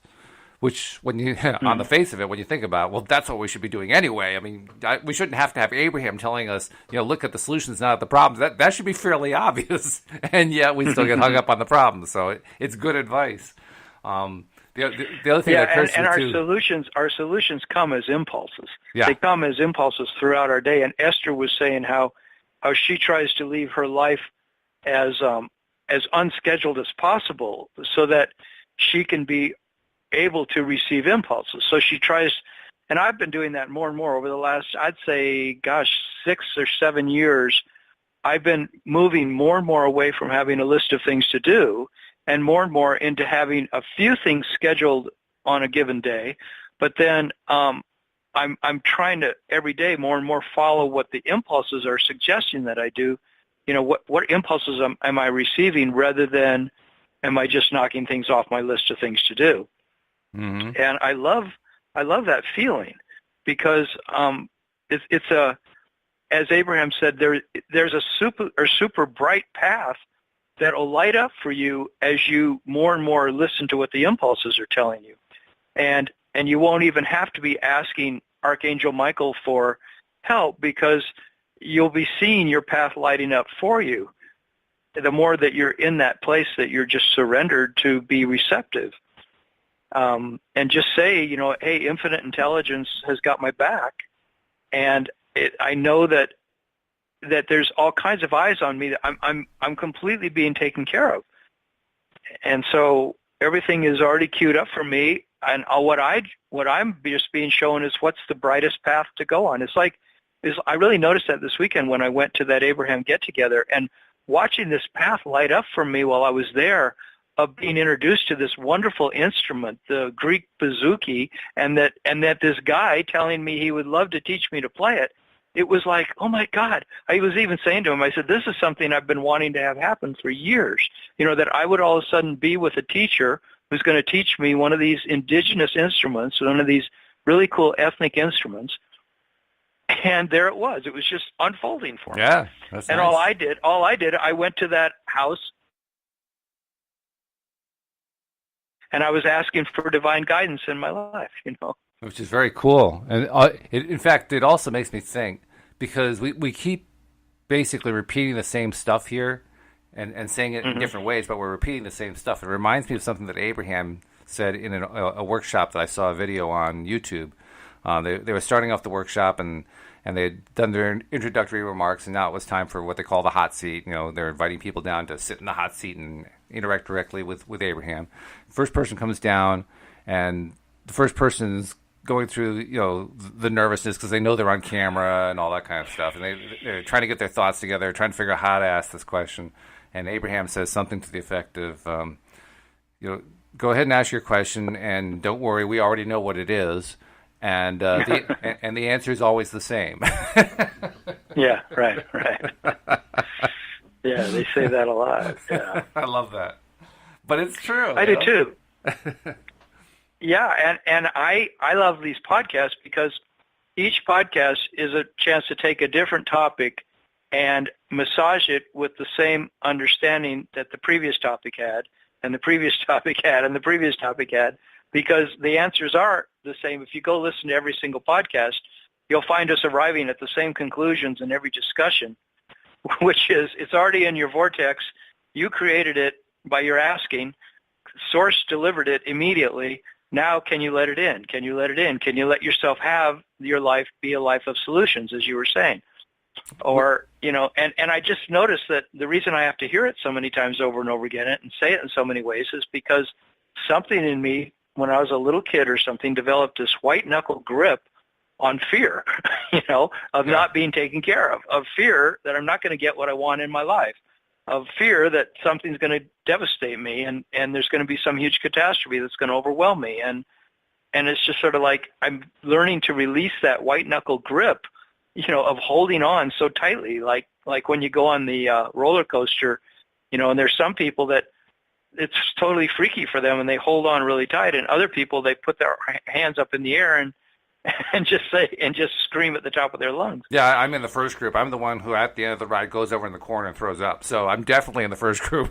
Which, when you on the face of it, when you think about it, well, that's what we should be doing anyway. I mean, we shouldn't have to have Abraham telling us, look at the solutions, not at the problems. That should be fairly obvious, and yet we still get hung up on the problems. So it's good advice. The other thing that occurs to me too, our solutions come as impulses. Yeah. They come as impulses throughout our day. And Esther was saying how she tries to leave her life as unscheduled as possible, so that she can be able to receive impulses. So she tries, and I've been doing that more and more over the last, I'd say, 6 or 7 years. I've been moving more and more away from having a list of things to do and more into having a few things scheduled on a given day. But then I'm trying to every day more and more follow what the impulses are suggesting that I do. What impulses am I receiving, rather than am I just knocking things off my list of things to do? Mm-hmm. And I love that feeling, because it's as Abraham said, there's a super bright path that will light up for you as you more and more listen to what the impulses are telling you, and you won't even have to be asking Archangel Michael for help, because you'll be seeing your path lighting up for you. The more that you're in that place that you're just surrendered to be receptive. And just say, hey, infinite intelligence has got my back, and I know that there's all kinds of eyes on me. That I'm completely being taken care of, and so everything is already queued up for me. And what I'm just being shown is what's the brightest path to go on. I really noticed that this weekend when I went to that Abraham get together, and watching this path light up for me while I was there, of being introduced to this wonderful instrument, the Greek bouzouki, and that this guy telling me he would love to teach me to play it. It was like, oh my God. I was even saying to him, I said, this is something I've been wanting to have happen for years. That I would all of a sudden be with a teacher who's going to teach me one of these indigenous instruments, one of these really cool ethnic instruments. And there it was. It was just unfolding for me. Yeah, that's and nice. all I did, I went to that house, and I was asking for divine guidance in my life, Which is very cool. And in fact, it also makes me think, because we keep basically repeating the same stuff here and saying it in different ways, but we're repeating the same stuff. It reminds me of something that Abraham said in a workshop that I saw a video on YouTube. They were starting off the workshop, and they had done their introductory remarks, and now it was time for what they call the hot seat. They're inviting people down to sit in the hot seat and interact directly with Abraham. First person comes down, and the first person's going through, the nervousness, because they know they're on camera and all that kind of stuff, and they're trying to get their thoughts together, trying to figure out how to ask this question. And Abraham says something to the effect of, go ahead and ask your question, and don't worry, we already know what it is, and the answer is always the same. Yeah, right. Yeah, they say that a lot. Yeah, I love that, but it's true. I do too. Yeah, and I love these podcasts because each podcast is a chance to take a different topic and massage it with the same understanding that the previous topic had, and the previous topic had, and the previous topic had, because the answers are the same. If you go listen to every single podcast, you'll find us arriving at the same conclusions in every discussion, which is it's already in your vortex. You created it by your asking. Source delivered it immediately. Now, can you let it in? Can you let it in? Can you let yourself have your life be a life of solutions, as you were saying? Or, and I just noticed that the reason I have to hear it so many times over and over again and say it in so many ways is because something in me, when I was a little kid or something, developed this white-knuckle grip on fear, of not being taken care of fear that I'm not going to get what I want in my life, of fear that something's going to devastate me and there's going to be some huge catastrophe that's going to overwhelm me. And it's just sort of like I'm learning to release that white-knuckle grip, of holding on so tightly, like when you go on the roller coaster, and there's some people that it's totally freaky for them and they hold on really tight, and other people, they put their hands up in the air and just scream at the top of their lungs. Yeah, I'm in the first group. I'm the one who at the end of the ride goes over in the corner and throws up. So I'm definitely in the first group.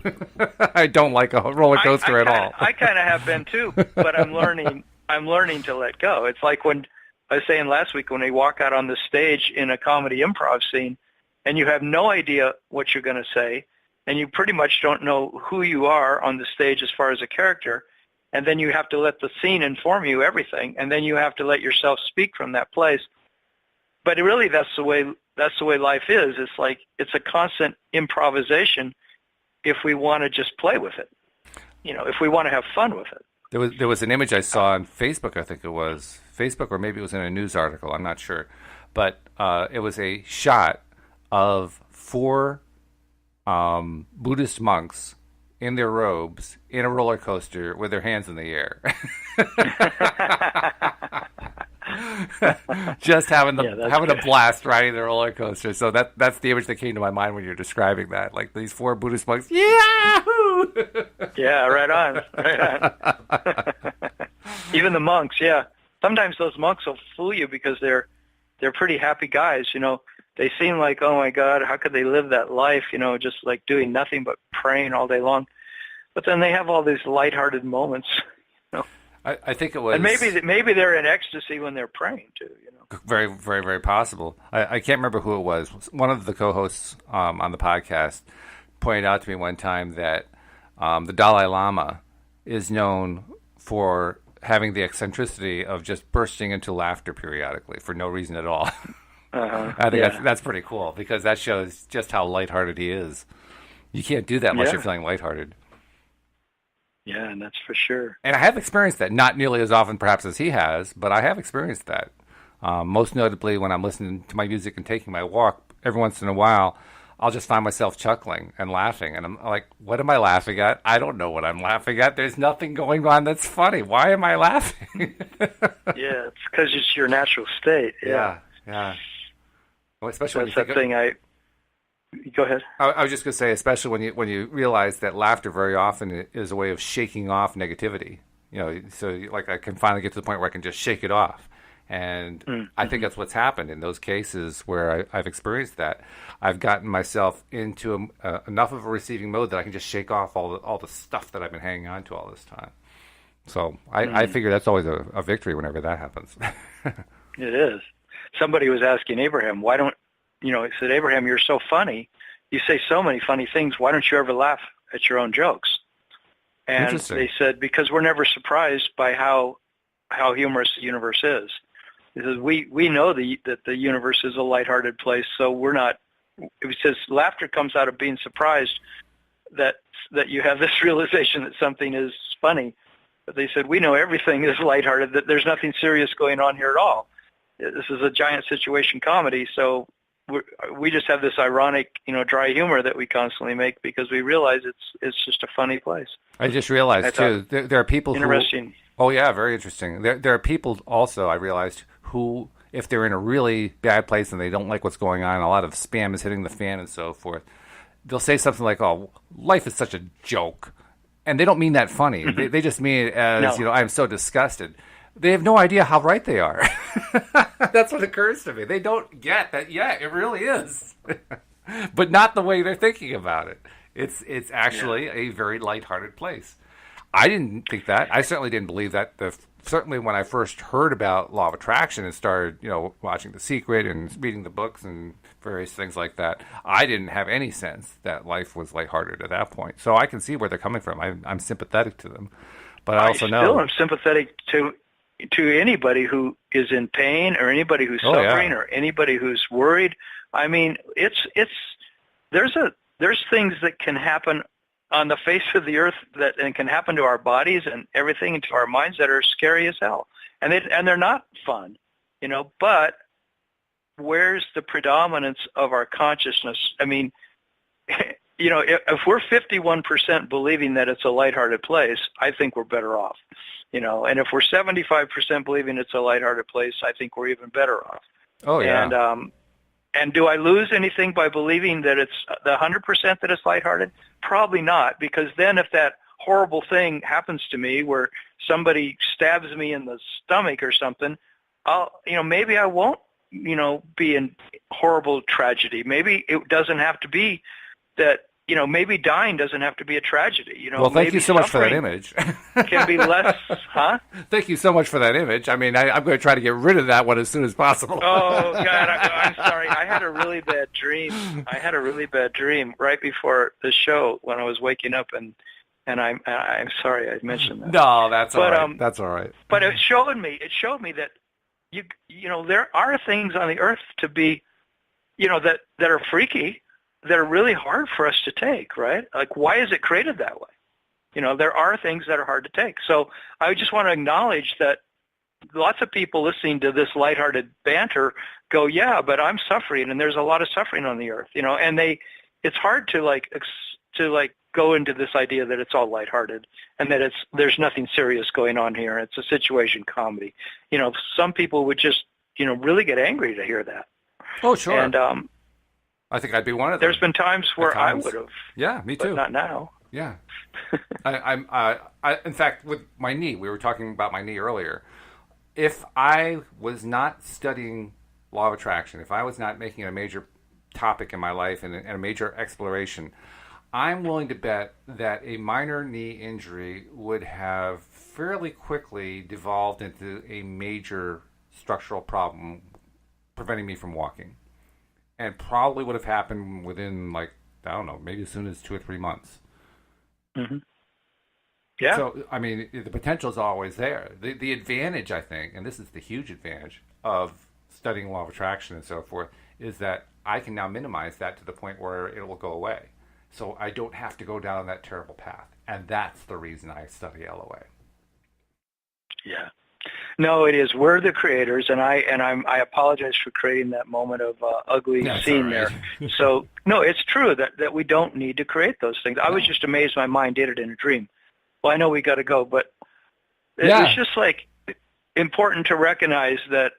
I don't like a roller coaster at all. I kind of have been too, but I'm learning to let go. It's like when I was saying last week, when we walk out on the stage in a comedy improv scene and you have no idea what you're going to say, and you pretty much don't know who you are on the stage as far as a character, and then you have to let the scene inform you everything, and then you have to let yourself speak from that place. But really, that's the way life is. It's like it's a constant improvisation if we want to just play with it. If we want to have fun with it. There was an image I saw on Facebook, I think it was Facebook, or maybe it was in a news article, I'm not sure. But it was a shot of 4 Buddhist monks in their robes in a roller coaster with their hands in the air. Just having a blast riding the roller coaster. So that's the image that came to my mind when you're describing that. Like these 4 Buddhist monks, yahoo! Yeah, right on. Even the monks, yeah. Sometimes those monks will fool you because they're pretty happy guys, They seem like, oh my God, how could they live that life, just like doing nothing but praying all day long. But then they have all these lighthearted moments. I think it was, and maybe they're in ecstasy when they're praying too. Very, very, very possible. I can't remember who it was. One of the co-hosts on the podcast pointed out to me one time that the Dalai Lama is known for having the eccentricity of just bursting into laughter periodically for no reason at all. I think that's pretty cool because that shows just how lighthearted he is. You can't do that unless you're feeling lighthearted. Yeah, and that's for sure. And I have experienced that, not nearly as often perhaps as he has, but I have experienced that. Most notably when I'm listening to my music and taking my walk, every once in a while, I'll just find myself chuckling and laughing. And I'm like, what am I laughing at? I don't know what I'm laughing at. There's nothing going on that's funny. Why am I laughing? Yeah, it's because it's your natural state. Yeah. Well, especially that's when you Go ahead. I was just going to say, especially when you realize that laughter very often is a way of shaking off negativity. So like I can finally get to the point where I can just shake it off. And I think that's what's happened in those cases where I've experienced that. I've gotten myself into enough of a receiving mode that I can just shake off all the stuff that I've been hanging on to all this time. So I figure that's always a victory whenever that happens. It is. Somebody was asking Abraham, why don't, he said, Abraham, you're so funny. You say so many funny things. Why don't you ever laugh at your own jokes? And they said, because we're never surprised by how humorous the universe is. Because we know that the universe is a lighthearted place, so we're not. It says laughter comes out of being surprised that you have this realization that something is funny. But they said, we know everything is lighthearted, that there's nothing serious going on here at all. This is a giant situation comedy, so we just have this ironic, dry humor that we constantly make because we realize it's just a funny place. I just realized too, there are people interesting. Oh yeah, very interesting. There are people also, I realized, who, if they're in a really bad place and they don't like what's going on, a lot of spam is hitting the fan and so forth, they'll say something like, "Oh, life is such a joke," and they don't mean that funny. They just mean it as, I'm so disgusted. They have no idea how right they are. That's what occurs to me. They don't get that. Yeah, it really is, but not the way they're thinking about it. It's actually a very lighthearted place. I didn't think that. I certainly didn't believe that. Certainly when I first heard about Law of Attraction and started, watching The Secret and reading the books and various things like that, I didn't have any sense that life was lighthearted at that point. So I can see where they're coming from. I'm sympathetic to them, but I also know I'm sympathetic to anybody who is in pain or anybody who's suffering or anybody who's worried. I mean, there's things that can happen on the face of the earth and can happen to our bodies and everything, and to our minds, that are scary as hell, and they're not fun, But where's the predominance of our consciousness? I mean, if we're 51% believing that it's a lighthearted place, I think we're better off, And if we're 75% believing it's a lighthearted place, I think we're even better off. Oh yeah. And do I lose anything by believing that it's the 100% that it's lighthearted? Probably not, because then if that horrible thing happens to me where somebody stabs me in the stomach or something, maybe I won't, be in horrible tragedy. Maybe it doesn't have to be that, maybe dying doesn't have to be a tragedy. Well, thank you so much for that image. Can be less, huh? Thank you so much for that image. I mean, I'm going to try to get rid of that one as soon as possible. Oh, God, I'm sorry. I had a really bad dream. Right before the show when I was waking up, and I'm sorry I mentioned that. No, that's all right. That's all right. But it showed me that there are things on the earth to be, that are freaky, that are really hard for us to take, right? Like, why is it created that way? There are things that are hard to take. So I just want to acknowledge that lots of people listening to this lighthearted banter go, yeah, but I'm suffering, and there's a lot of suffering on the earth, and it's hard to go into this idea that it's all lighthearted and that there's nothing serious going on here. It's a situation comedy. Some people would just, really get angry to hear that. Oh, sure. And I think I'd be one of them. There's been times where I would have. Yeah, me too. But not now. Yeah. I in fact, with my knee, we were talking about my knee earlier. If I was not studying Law of Attraction, if I was not making it a major topic in my life and a major exploration, I'm willing to bet that a minor knee injury would have fairly quickly devolved into a major structural problem preventing me from walking. And probably would have happened within, maybe as soon as 2 or 3 months. Mm-hmm. Yeah. So, I mean, the potential is always there. The advantage, I think, and this is the huge advantage of studying Law of Attraction and so forth, is that I can now minimize that to the point where it will go away. So I don't have to go down that terrible path. And that's the reason I study LOA. Yeah. No, it is. We're the creators, and I apologize for creating that moment of ugly scene there. So, no, it's true that we don't need to create those things. I was just amazed my mind did it in a dream. Well, I know we got to go, but it's just important to recognize that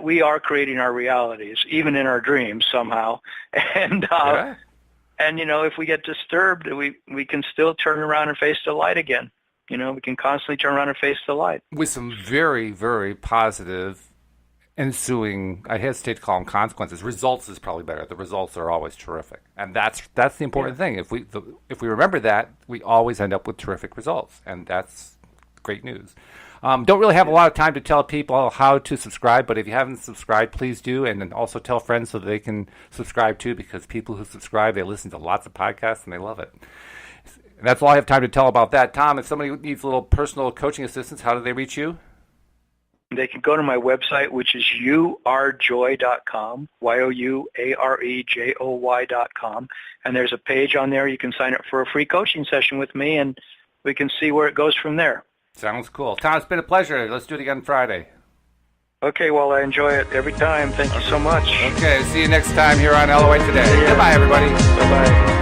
we are creating our realities, even in our dreams somehow. And if we get disturbed, we can still turn around and face the light again. We can constantly turn around and face the light. With some very, very positive ensuing, I hesitate to call them consequences. Results is probably better. The results are always terrific. And that's the important thing. If we remember that, we always end up with terrific results. And that's great news. Don't really have a lot of time to tell people how to subscribe, but if you haven't subscribed, please do. And then also tell friends so they can subscribe too, because people who subscribe, they listen to lots of podcasts and they love it. And that's all I have time to tell about that. Tom, if somebody needs a little personal coaching assistance, how do they reach you? They can go to my website, which is youarejoy.com, youarejoy.com. And there's a page on there. You can sign up for a free coaching session with me, and we can see where it goes from there. Sounds cool. Tom, it's been a pleasure. Let's do it again Friday. Okay, well, I enjoy it every time. Thank you so much. Okay, see you next time here on LOA Today. Goodbye, everybody. Bye-bye.